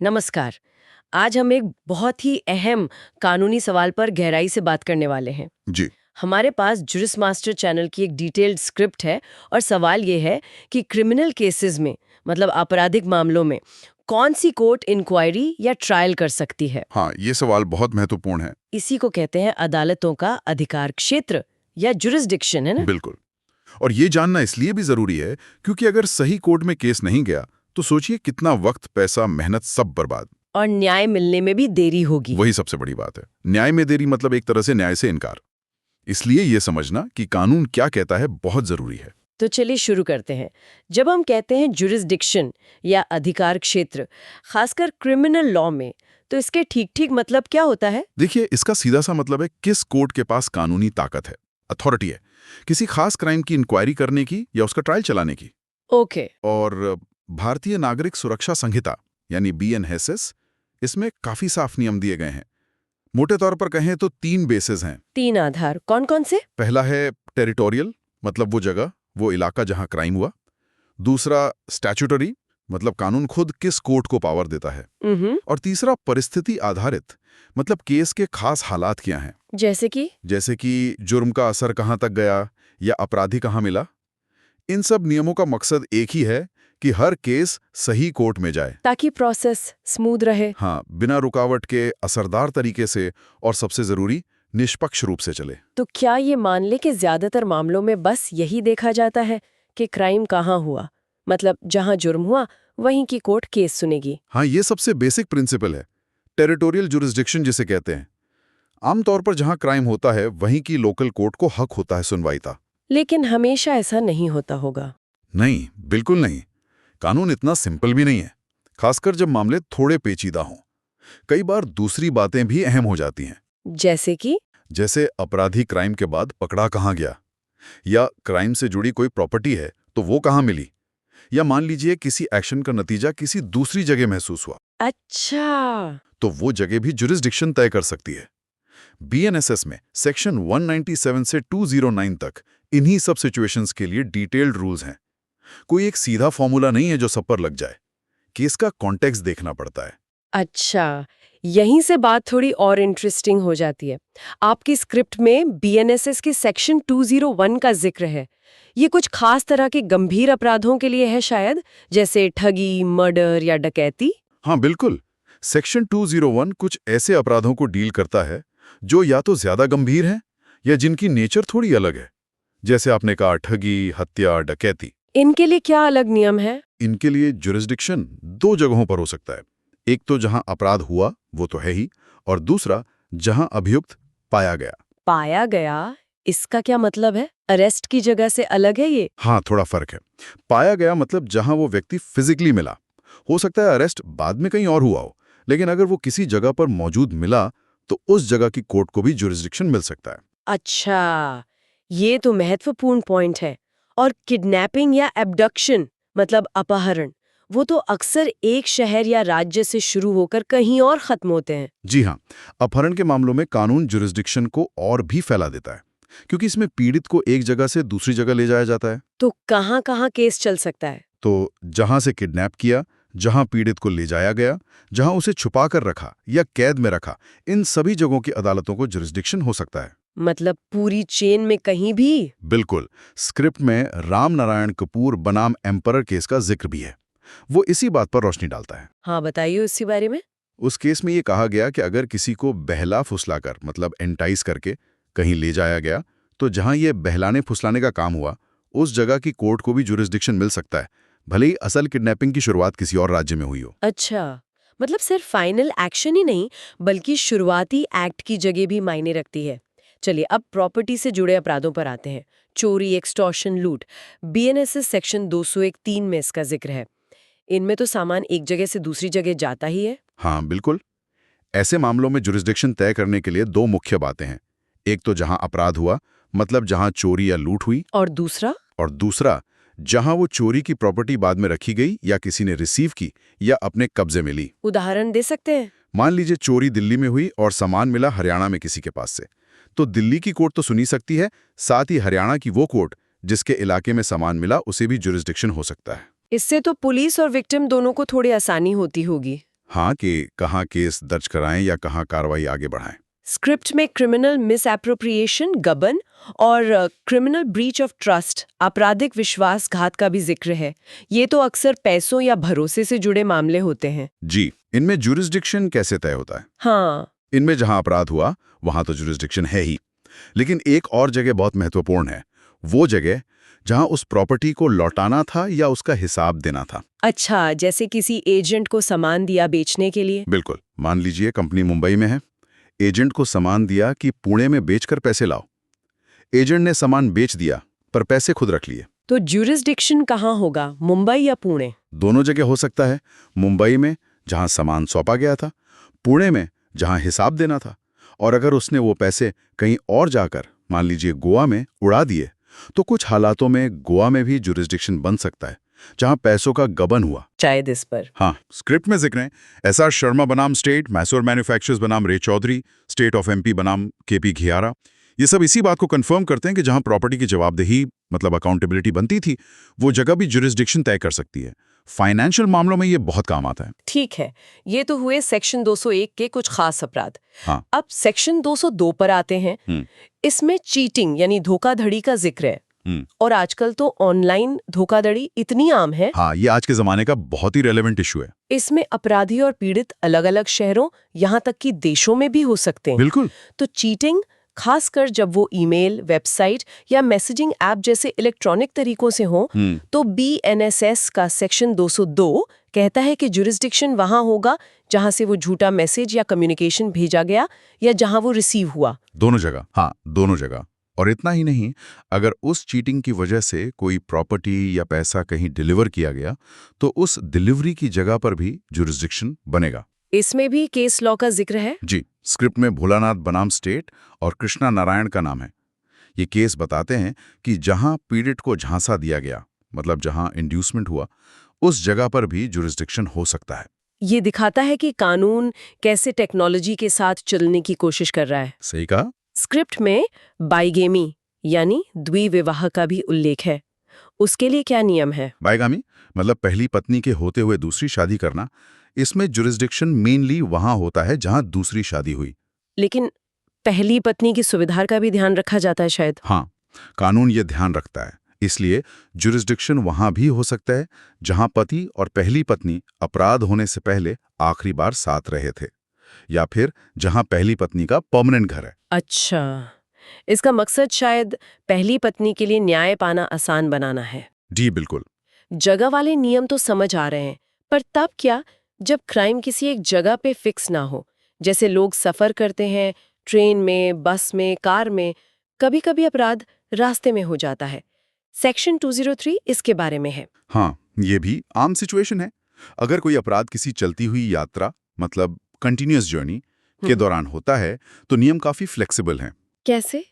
नमस्कार। आज हम एक बहुत ही अहम कानूनी सवाल पर गहराई से बात करने वाले हैं। जी। हमारे पास जुरिस मास्टर चैनल की एक डिटेल्ड स्क्रिप्ट है और सवाल ये है कि क्रिमिनल केसेस में मतलब आपराधिक मामलों में कौन सी कोर्ट इंक्वायरी या ट्रायल कर सकती है। हाँ, ये सवाल बहुत महत्वपूर्ण है। इसी को कहते हैं अदालतों का अधिकार क्षेत्र या जुरिस्डिक्शन, है ना। बिल्कुल। और ये जानना इसलिए भी जरूरी है क्योंकि अगर सही कोर्ट में केस नहीं गया तो सोचिए कितना वक्त, पैसा, मेहनत सब बर्बाद। और न्याय मिलने में भी देरी होगी। वही सबसे बड़ी बात है। न्याय में देरी मतलब एक तरह से न्याय से इनकार। इसलिए ये समझना कि कानून क्या कहता है बहुत जरूरी है। तो चलिए शुरू करते हैं। जब हम कहते हैं जुरिस्डिक्शन या अधिकार क्षेत्र, खासकर क्रिमिनल लॉ में, तो इसके ठीक ठीक मतलब क्या होता है? देखिए, इसका सीधा सा मतलब है किस कोर्ट के पास कानूनी ताकत है, अथॉरिटी है, किसी खास क्राइम की इंक्वायरी करने की या उसका ट्रायल चलाने की। ओके। और भारतीय नागरिक सुरक्षा संहिता यानी BNSS, इसमें काफी साफ नियम दिए गए हैं। मोटे तौर पर कहें तो 3 बेसिस हैं। 3 आधार कौन कौन से? पहला है टेरिटोरियल, मतलब वो जगह, वो इलाका जहां क्राइम हुआ। दूसरा स्टैट्यूटरी, मतलब कानून खुद किस कोर्ट को पावर देता है। और तीसरा परिस्थिति आधारित, मतलब केस के खास हालात क्या हैं। जैसे कि जुर्म का असर कहां तक गया या अपराधी कहां मिला। इन सब नियमों का मकसद एक ही है कि हर केस सही कोर्ट में जाए, ताकि प्रोसेस स्मूथ रहे। हाँ, बिना रुकावट के, असरदार तरीके से, और सबसे जरूरी निष्पक्ष रूप से चले। तो क्या ये मान ले कि ज्यादातर मामलों में बस यही देखा जाता है कि क्राइम कहाँ हुआ, मतलब जहाँ जुर्म हुआ वहीं की कोर्ट केस सुनेगी? हाँ, ये सबसे बेसिक प्रिंसिपल है, टेरिटोरियल जुरिस्डिक्शन जिसे कहते हैं। आमतौर पर जहां क्राइम होता है वहीं की लोकल कोर्ट को हक होता है सुनवाई का। लेकिन हमेशा ऐसा नहीं होता होगा। नहीं, बिल्कुल नहीं। कानून इतना सिंपल भी नहीं है, खासकर जब मामले थोड़े पेचीदा हों। कई बार दूसरी बातें भी अहम हो जाती हैं। जैसे अपराधी क्राइम के बाद पकड़ा कहाँ गया, या क्राइम से जुड़ी कोई प्रॉपर्टी है तो वो कहाँ मिली, या मान लीजिए किसी एक्शन का नतीजा किसी दूसरी जगह महसूस हुआ। अच्छा। तो वो जगह भी जुरिस्डिक्शन तय कर सकती है। BNSS में सेक्शन 197 से 209 तक इन्हीं सब सिचुएशंस के लिए डिटेल्ड रूल्स हैं। कोई एक सीधा फॉर्मूला नहीं है जो सब पर लग जाए। केस का कॉन्टेक्स्ट देखना पड़ता है। अच्छा, यहीं से बात थोड़ी और इंटरेस्टिंग हो जाती है। आपकी स्क्रिप्ट में BNSS के सेक्शन 201 का जिक्र है। ये कुछ खास तरह के गंभीर अपराधों के लिए है शायद, जैसे ठगी, मर्डर या डकैती? हाँ, बिल्कुल। सेक्शन 201 कुछ ऐसे अपराधों को डील करता है जो या तो ज्यादा गंभीर हैं या जिनकी नेचर थोड़ी अलग है। जैसे आपने कहा, ठगी, हत्या, डकैती। इनके लिए क्या अलग नियम है? इनके लिए जुरिस्डिक्शन 2 जगहों पर हो सकता है। एक तो जहां अपराध हुआ, वो तो है ही, और दूसरा जहां अभियुक्त पाया गया। पाया गया, इसका क्या मतलब है? अरेस्ट की जगह से अलग है ये? हाँ, थोड़ा फर्क है। पाया गया मतलब जहां वो व्यक्ति फिजिकली मिला। हो सकता है अरेस्ट बाद में कहीं और हुआ हो, लेकिन अगर वो किसी जगह पर मौजूद मिला तो उस जगह की कोर्ट को भी जुरिस्डिक्शन मिल सकता है। अच्छा, ये तो महत्वपूर्ण पॉइंट है। और किडनैपिंग या एब्डक्शन मतलब अपहरण, वो तो अक्सर एक शहर या राज्य से शुरू होकर कहीं और खत्म होते हैं। जी हाँ, अपहरण के मामलों में कानून जुरिस्डिक्शन को और भी फैला देता है, क्योंकि इसमें पीड़ित को एक जगह से दूसरी जगह ले जाया जाता है। तो कहाँ कहाँ केस चल सकता है? तो जहां से किडनैप किया, जहां पीड़ित को ले जाया गया, जहां उसे छुपा कर रखा या कैद में रखा, इन सभी जगहों की अदालतों को जुरिस्डिक्शन हो सकता है। मतलब पूरी चेन में कहीं भी? बिल्कुल। स्क्रिप्ट में राम नारायण कपूर बनाम एम्परर केस का जिक्र भी है। वो इसी बात पर रोशनी डालता है। हाँ, बताइए उसी बारे में। उस केस में ये कहा गया कि अगर किसी को बहला फुसलाकर, मतलब एंटाइज करके कहीं ले जाया गया, तो जहां ये बहलाने फुसलाने का काम हुआ, उस जगह की कोर्ट को भी जुरिस्डिक्शन मिल सकता है, भले ही असल किडनैपिंग की शुरुआत किसी और राज्य में हुई हो। अच्छा, मतलब सिर्फ फाइनल एक्शन ही नहीं, बल्कि शुरुआती एक्ट की जगह भी मायने रखती है। चलिए अब प्रॉपर्टी से जुड़े अपराधों पर आते हैं। चोरी, एक्सटॉर्शन, लूट। BNSS सेक्शन 201(3) में इसका जिक्र है। इनमें तो सामान एक जगह से दूसरी जगह जाता ही है। हाँ, बिल्कुल। ऐसे मामलों में जुरिस्डिक्शन तय करने के लिए 2 मुख्य बातें हैं। एक तो जहां अपराध हुआ, मतलब जहां चोरी या लूट हुई, और दूसरा जहां वो चोरी की प्रॉपर्टी बाद में रखी गई या किसी ने रिसीव की या अपने कब्जे में ली। उदाहरण दे सकते हैं? मान लीजिए चोरी दिल्ली में हुई और सामान मिला हरियाणा में किसी के पास से, तो दिल्ली की कोर्ट तो सुनी सकती है, साथ ही हरियाणा की वो कोर्ट जिसके इलाके में सामान मिला उसे भी जुरिस्डिक्शन हो सकता है। इससे तो पुलिस और विक्टिम दोनों को थोड़ी आसानी होती होगी। हाँ, कि कहाँ केस दर्ज कराएं या कहाँ कार्रवाई आगे बढ़ाएं। स्क्रिप्ट में क्रिमिनल मिसएप्रोप्रिएशन गबन और क्रिमिनल ब्रीच ऑफ ट्रस्ट आपराधिक विश्वासघात का भी जिक्र है। ये तो अक्सर पैसों या भरोसे से जुड़े मामले होते हैं। जी, इनमें ज्यूरिसडिक्शन कैसे तय होता है? हाँ। इनमें जहां अपराध हुआ वहां तो ज्यूरिसडिक्शन है ही, लेकिन एक और जगह बहुत महत्वपूर्ण है, वो जगह जहां उस प्रॉपर्टी को लौटाना था या उसका हिसाब देना था। अच्छा, जैसे किसी एजेंट को सामान दिया बेचने के लिए। बिल्कुल। मान लीजिए कंपनी मुंबई में है, एजेंट को सामान दिया कि पुणे में बेचकर पैसे लाओ। एजेंट ने सामान बेच दिया पर पैसे खुद रख लिए। तो ज्यूरिसडिक्शन कहाँ होगा, मुंबई या पुणे? दोनों जगह हो सकता है। मुंबई में जहां सामान सौंपा गया था, पुणे में जहां हिसाब देना था। और अगर उसने वो पैसे कहीं और जाकर, मान लीजिए गोवा में, उड़ा दिए, तो कुछ हालातों में गोवा में भी ज्यूरिसडिक्शन बन सकता है, जहां पैसों का गबन हुआ। शायद इस पर। हाँ, स्क्रिप्ट में जिक्र है एसआर शर्मा बनाम स्टेट, मैसूर मैन्युफैक्चर्स बनाम रे चौधरी, स्टेट ऑफ एमपी बनाम केपी घियारा। ये सब इसी बात को कंफर्म करते हैं कि जहां प्रॉपर्टी की जवाबदेही मतलब अकाउंटेबिलिटी बनती थी, वो जगह भी ज्यूरिसडिक्शन तय कर सकती है। फाइनेंशियल मामलों में ये बहुत काम आता है। ठीक है, ये तो हुए सेक्शन 201 के कुछ खास अपराध। हाँ। अब सेक्शन 202 पर आते हैं। इसमें चीटिंग यानी धोखाधड़ी का जिक्र है। और आजकल तो ऑनलाइन धोखाधड़ी इतनी आम है। हाँ, ये आज के जमाने का बहुत ही रेलेवेंट इशू है। इसमें अपराधी और पीड़ित अलग-अलग शहरों, यहाँ तक कि देशों में भी हो सकते हैं। बिल्कुल। तो चीटिंग खासकर जब वो ईमेल, वेबसाइट या मैसेजिंग ऐप जैसे इलेक्ट्रॉनिक तरीकों से हो, तो बीएनएसएस का सेक्शन 202 कहता है कि ज्यूरिसडिक्शन वहां होगा जहां से वो झूठा मैसेज या कम्युनिकेशन भेजा गया या जहां वो रिसीव हुआ। दोनों जगह। हाँ, दोनों जगह। और इतना ही नहीं, अगर उस चीटिंग की वजह से कोई प्रॉपर्टी या पैसा कहीं डिलीवर किया गया, तो उस डिलीवरी की जगह पर भी ज्यूरिसडिक्शन बनेगा। इसमें भी केस लॉ का जिक्र है। जी, स्क्रिप्ट में भोलानाथ बनाम स्टेट और कृष्णा नारायण का नाम है। ये केस बताते हैं कि जहां पीड़ित को झांसा दिया गया, मतलब जहां इंड्यूसमेंट हुआ, उस जगह पर भी ज्यूरिसडिक्शन हो सकता है। ये दिखाता है कि कानून कैसे टेक्नोलॉजी के साथ चलने की कोशिश कर रहा है। सही कहा। स्क्रिप्ट में बाइगेमी यानी द्विविवाह का भी उल्लेख है। उसके लिए क्या नियम है? बायगामी मतलब पहली पत्नी के होते हुए दूसरी शादी करना। इसमें ज्यूरिसडिक्शन मेनली वहां होता है जहां दूसरी शादी हुई। लेकिन पहली पत्नी की सुविधा का भी ध्यान रखा जाता है शायद। हाँ, कानून ये ध्यान रखता है। इसलिए ज्यूरिसडिक्शन वहां भी हो सकता है जहां पति और पहली पत्नी अपराध होने से पहले आखिरी बार साथ रहे थे, या फिर जहां पहली पत्नी का परमानेंट घर है। अच्छा, इसका मकसद शायद पहली पत्नी के लिए न्याय पाना आसान बनाना है। जी बिल्कुल। जगह वाले नियम तो समझ आ रहे हैं, पर तब क्या जब क्राइम किसी एक जगह पे फिक्स ना हो? जैसे लोग सफर करते हैं, ट्रेन में, बस में, कार में, कभी-कभी अपराध रास्ते में हो जाता है। सेक्शन 203 इसके बारे में है। हाँ, ये भी आम सिचुएशन है। अगर कोई अपराध किसी चलती हुई यात्रा मतलब कंटिन्यूअस जर्नी के दौरान होता है, तो नियम काफी फ्लेक्सिबल हैं। कैसे?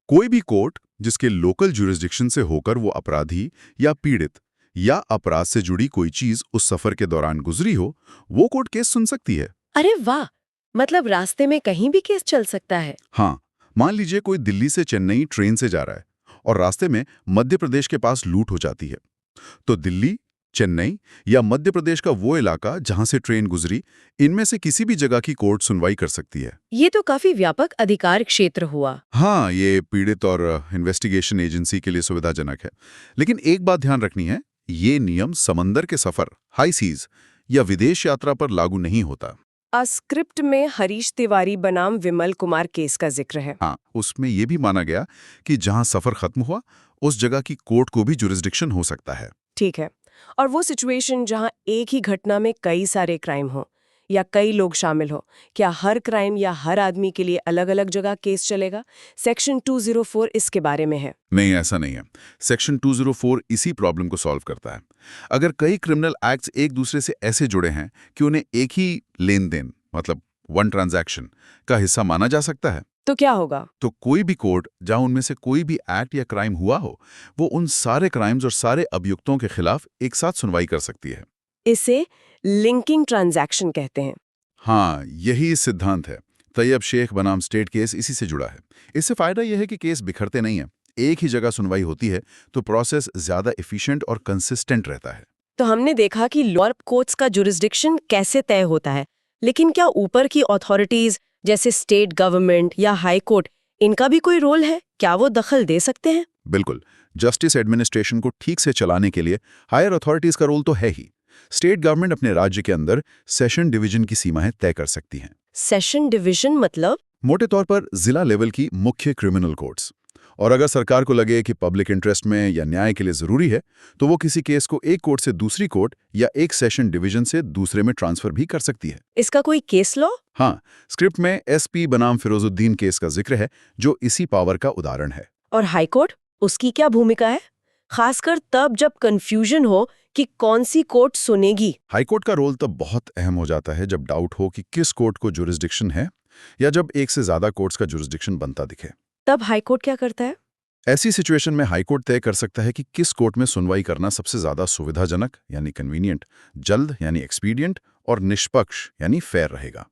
कोई भी कोर्ट जिसके लोकल ज्यूरिसडिक्शन से होकर वो अपराधी या पीड़ित या अपराध से जुड़ी कोई चीज उस सफर के दौरान गुजरी हो, वो कोर्ट केस सुन सकती है। अरे वाह, मतलब रास्ते में कहीं भी केस चल सकता है। हाँ, मान लीजिए कोई दिल्ली से चेन्नई ट्रेन से जा रहा है और रास्ते में मध्य प्रदेश के पास लूट हो जाती है, तो दिल्ली, चेन्नई या मध्य प्रदेश का वो इलाका जहां से ट्रेन गुजरी, इनमें से किसी भी जगह की कोर्ट सुनवाई कर सकती है। ये तो काफी व्यापक अधिकार क्षेत्र हुआ। हाँ, ये पीड़ित और इन्वेस्टिगेशन एजेंसी के लिए सुविधाजनक है। लेकिन एक बात ध्यान रखनी है, ये नियम समंदर के सफर, हाई सीज या विदेश यात्रा पर लागू नहीं होता। स्क्रिप्ट में हरीश तिवारी बनाम विमल कुमार केस का जिक्र है। हाँ, उसमें यह भी माना गया कि जहां सफर खत्म हुआ, उस जगह की कोर्ट को भी ज्यूरिसडिक्शन हो सकता है। ठीक है, और वो सिचुएशन जहां एक ही घटना में कई सारे क्राइम हो या कई लोग शामिल हो, क्या हर क्राइम या हर आदमी के लिए अलग-अलग जगह केस चलेगा? सेक्शन 204 इसके बारे में है। नहीं, ऐसा नहीं है। सेक्शन 204 इसी प्रॉब्लम को सॉल्व करता है। अगर कई क्रिमिनल एक्ट्स एक दूसरे से ऐसे जुड़े हैं कि उन्हें एक ही लेन देन मतलब वन ट्रांजैक्शन का हिस्सा माना जा सकता है, तो क्या होगा? तो कोई भी कोर्ट जहां उनमें से कोई भी एक्ट या क्राइम हुआ हो, वो उन सारे क्राइम्स और सारे अभियुक्तों के खिलाफ एक साथ सुनवाई कर सकती है। इसे लिंकिंग ट्रांजैक्शन कहते हैं। हाँ, यही सिद्धांत है। तैयब शेख बनाम स्टेट केस इसी से जुड़ा है। इससे फायदा यह है कि केस बिखरते नहीं हैं, एक ही जगह सुनवाई होती है, तो प्रोसेस ज्यादा एफिशिएंट और कंसिस्टेंट रहता है। तो हमने देखा कि लोअर कोर्ट्स का जुरिस्डिक्शन कैसे तय होता है, लेकिन क्या ऊपर की अथॉरिटीज जैसे स्टेट गवर्नमेंट या हाई कोर्ट, इनका भी कोई रोल है? क्या वो दखल दे सकते हैं? बिल्कुल। जस्टिस एडमिनिस्ट्रेशन को ठीक से चलाने के लिए हायर अथॉरिटीज का रोल तो है ही। स्टेट गवर्नमेंट अपने राज्य के अंदर सेशन डिवीजन की सीमाएं तय कर सकती हैं। सेशन डिवीजन मतलब? मोटे तौर पर जिला लेवल की मुख्य क्रिमिनल कोर्ट्स। और अगर सरकार को लगे कि पब्लिक इंटरेस्ट में या न्याय के लिए जरूरी है, तो वो किसी केस को एक कोर्ट से दूसरी कोर्ट या एक सेशन डिवीजन से दूसरे में ट्रांसफर भी कर सकती है। इसका कोई केस लॉ? हाँ, स्क्रिप्ट में एसपी बनाम फिरोजुद्दीन केस का जिक्र है, जो इसी पावर का उदाहरण है। और हाई कोर्ट, उसकी क्या भूमिका है? खासकर तब जब कंफ्यूजन हो कि कौन सी कोर्ट सुनेगी। हाईकोर्ट का रोल तब बहुत अहम हो जाता है जब डाउट हो कि किस कोर्ट को जुरिस्डिक्शन है, या जब एक से ज्यादा कोर्ट्स का जुरिस्डिक्शन बनता दिखे। तब हाई कोर्ट क्या करता है? ऐसी सिचुएशन में हाईकोर्ट तय कर सकता है कि किस कोर्ट में सुनवाई करना सबसे ज्यादा सुविधाजनक यानी कन्वीनियंट, जल्द यानी एक्सपीडियंट और निष्पक्ष यानी फेयर रहेगा।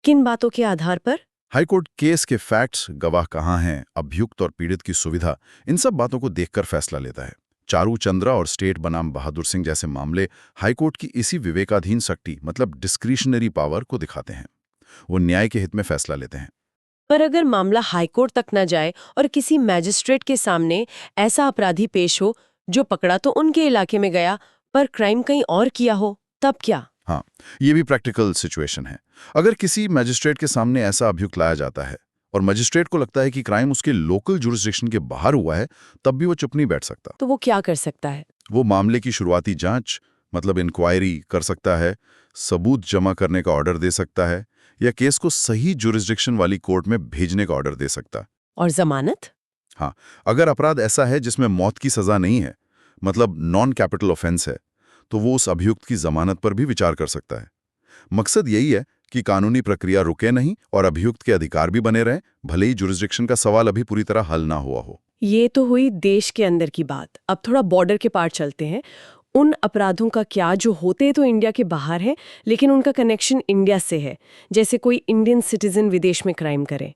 किन बातों के आधार पर? हाईकोर्ट केस के फैक्ट्स, गवाह कहाँ हैं, अभियुक्त और पीड़ित की सुविधा, इन सब बातों को देखकर फैसला लेता है। चारू चंद्रा और स्टेट बनाम बहादुर सिंह जैसे मामले हाईकोर्ट की इसी विवेकाधीन शक्ति मतलब डिस्क्रिशनरी पावर को दिखाते हैं। वो न्याय के हित में फैसला लेते हैं। पर अगर मामला हाईकोर्ट तक न जाए और किसी मैजिस्ट्रेट के सामने ऐसा अपराधी पेश हो जो पकड़ा तो उनके इलाके में गया पर क्राइम कहीं और किया हो, तब क्या? हाँ, ये भी प्रैक्टिकल सिचुएशन है। अगर किसी मैजिस्ट्रेट के सामने ऐसा अभियुक्त लाया जाता है और मजिस्ट्रेट को लगता है कि क्राइम उसके लोकल जुरिस्डिक्शन के बाहर हुआ है, तब भी वो चुप नहीं बैठ सकता। तो वो क्या कर सकता है? वो मामले की शुरुआती जांच मतलब इंक्वायरी कर सकता है, सबूत जमा करने का ऑर्डर दे सकता है, या केस को सही जुरिस्डिक्शन वाली कोर्ट में भेजने का ऑर्डर दे सकता है। और जमानत? हाँ, अगर अपराध ऐसा है जिसमें मौत की सजा नहीं है, मतलब नॉन कैपिटल ऑफेंस है, तो वो उस अभियुक्त की जमानत पर भी विचार कर सकता है। मकसद यही है कि कानूनी प्रक्रिया रुके नहीं और अभियुक्त के अधिकार भी बने रहें, भले ही जुरिस्डिक्शन का सवाल अभी पूरी तरह हल ना हुआ हो। ये तो हुई देश के अंदर की बात। अब थोड़ा बॉर्डर के पार चलते हैं। उन अपराधों का क्या जो होते तो इंडिया के बाहर है लेकिन उनका कनेक्शन इंडिया से है, जैसे कोई इंडियन सिटीजन विदेश में क्राइम करे।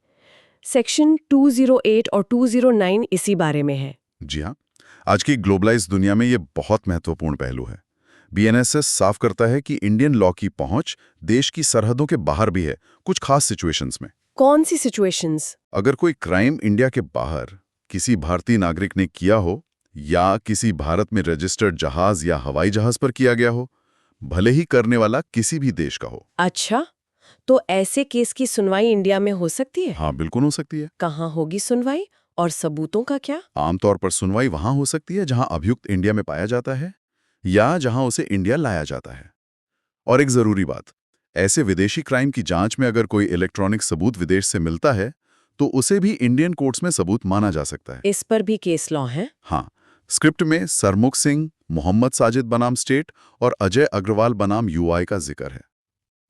सेक्शन 208 और 209 इसी बारे में है। जी हाँ, आज की ग्लोबलाइज्ड दुनिया में ये बहुत महत्वपूर्ण पहलू है। बीएनएसएस साफ करता है कि इंडियन लॉ की पहुंच देश की सरहदों के बाहर भी है, कुछ खास सिचुएशंस में। कौन सी सिचुएशंस? अगर कोई क्राइम इंडिया के बाहर किसी भारतीय नागरिक ने किया हो, या किसी भारत में रजिस्टर्ड जहाज या हवाई जहाज पर किया गया हो, भले ही करने वाला किसी भी देश का हो। अच्छा, तो ऐसे केस की सुनवाई इंडिया में हो सकती है? हाँ, बिल्कुल हो सकती है। कहाँ होगी सुनवाई और सबूतों का क्या? आमतौर पर सुनवाई वहां हो सकती है जहां अभियुक्त इंडिया में पाया जाता है या जहां उसे इंडिया लाया जाता है। और एक जरूरी बात, ऐसे विदेशी क्राइम की जांच में अगर कोई इलेक्ट्रॉनिक सबूत विदेश से मिलता है, तो उसे भी इंडियन कोर्ट्स में सबूत माना जा सकता है। इस पर भी केस लॉ है? हाँ, स्क्रिप्ट में सरमुख सिंह, मोहम्मद साजिद बनाम स्टेट और अजय अग्रवाल बनाम यूआई का जिक्र है।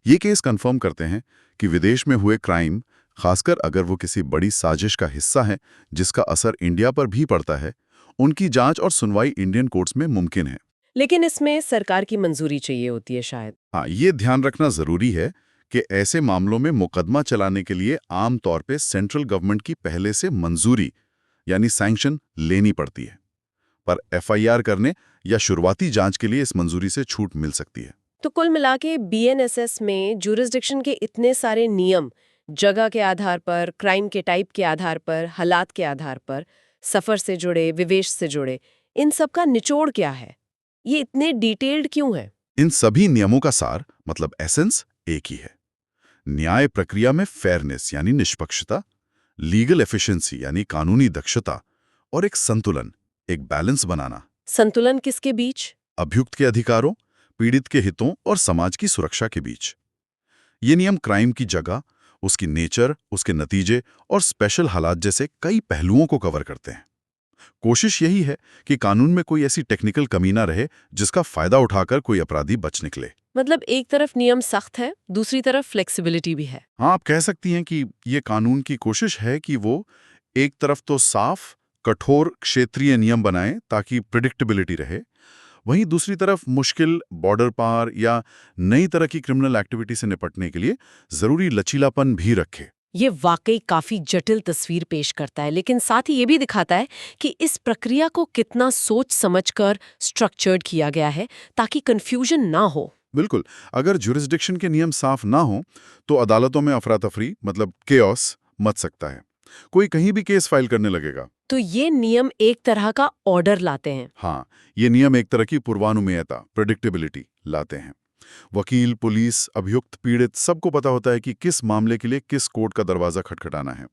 ये केस कंफर्म करते हैं कि विदेश में हुए क्राइम, खासकर अगर वो किसी बड़ी साजिश का हिस्सा है जिसका असर इंडिया पर भी पड़ता है, उनकी जांच और सुनवाई इंडियन कोर्ट्स में मुमकिन है। लेकिन इसमें सरकार की मंजूरी चाहिए होती है शायद। हाँ, ये ध्यान रखना जरूरी है कि ऐसे मामलों में मुकदमा चलाने के लिए आम तौर पे सेंट्रल गवर्नमेंट की पहले से मंजूरी यानी सैंक्शन लेनी पड़ती है, पर एफआईआर करने या शुरुआती जांच के लिए इस मंजूरी से छूट मिल सकती है। तो कुल मिला के बीएनएसएस में जुरिस्डिक्शन के इतने सारे नियम, जगह के आधार पर, क्राइम के टाइप के आधार पर, हालात के आधार पर, सफर से जुड़े, विवेश से जुड़े, इन सब का निचोड़ क्या है? ये इतने डिटेल्ड क्यों है? इन सभी नियमों का सार मतलब एसेंस एक ही है। न्याय प्रक्रिया में फेयरनेस यानी निष्पक्षता, लीगल एफिशिएंसी यानी कानूनी दक्षता, और एक संतुलन, एक बैलेंस बनाना। संतुलन किसके बीच? अभियुक्त के अधिकारों, पीड़ित के हितों और समाज की सुरक्षा के बीच। ये नियम क्राइम की जगह, उसकी नेचर, उसके नतीजे और स्पेशल हालात जैसे कई पहलुओं को कवर करते हैं। कोशिश यही है कि कानून में कोई ऐसी टेक्निकल कमी ना रहे जिसका फायदा उठाकर कोई अपराधी बच निकले। मतलब एक तरफ नियम सख्त है, दूसरी तरफ फ्लेक्सिबिलिटी भी है। हाँ, आप कह सकती हैं कि ये कानून की कोशिश है कि वो एक तरफ तो साफ, कठोर क्षेत्रीय नियम बनाए ताकि प्रिडिक्टेबिलिटी रहे, वहीं दूसरी तरफ मुश्किल बॉर्डर पार या नई तरह की क्रिमिनल एक्टिविटी से निपटने के लिए जरूरी लचीलापन भी रखे। ये वाकई काफी जटिल तस्वीर पेश करता है, लेकिन साथ ही ये भी दिखाता है कि इस प्रक्रिया को कितना सोच समझकर स्ट्रक्चर्ड किया गया है ताकि कंफ्यूजन ना हो। बिल्कुल। अगर जुरिस्डिक्शन के नियम साफ ना हो तो अदालतों में अफरा तफरी मतलब केओस मच सकता है। कोई कहीं भी केस फाइल करने लगेगा। तो ये नियम एक तरह का ऑर्डर लाते हैं। हाँ, ये नियम एक तरह की पूर्वानुमेयता, प्रेडिक्टेबिलिटी लाते हैं। वकील, पुलिस, अभियुक्त, पीड़ित सबको पता होता है कि किस मामले के लिए किस कोर्ट का दरवाजा खटखटाना है।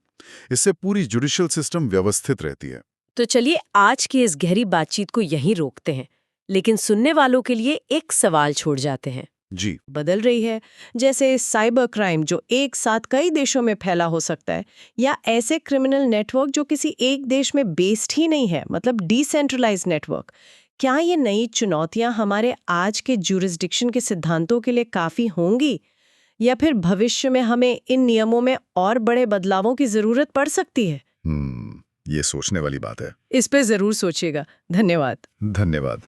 इससे पूरी जुडिशियल सिस्टम व्यवस्थित रहती है। तो चलिए आज की इस गहरी बातचीत को यहीं रोकते हैं, लेकिन सुनने वालों के लिए एक सवाल छोड़ जाते हैं। जी। बदल रही है, जैसे साइबर क्राइम जो एक साथ कई देशों में फैला हो सकता है, या ऐसे क्रिमिनल नेटवर्क जो किसी एक देश में बेस्ड ही नहीं है, मतलब डिसेंट्रलाइज्ड नेटवर्क। क्या ये नई चुनौतियां हमारे आज के ज्यूरिसडिक्शन के सिद्धांतों के लिए काफी होंगी, या फिर भविष्य में हमें इन नियमों में और बड़े बदलावों की जरूरत पड़ सकती है? ये सोचने वाली बात है। इस पे जरूर सोचिएगा। धन्यवाद। धन्यवाद।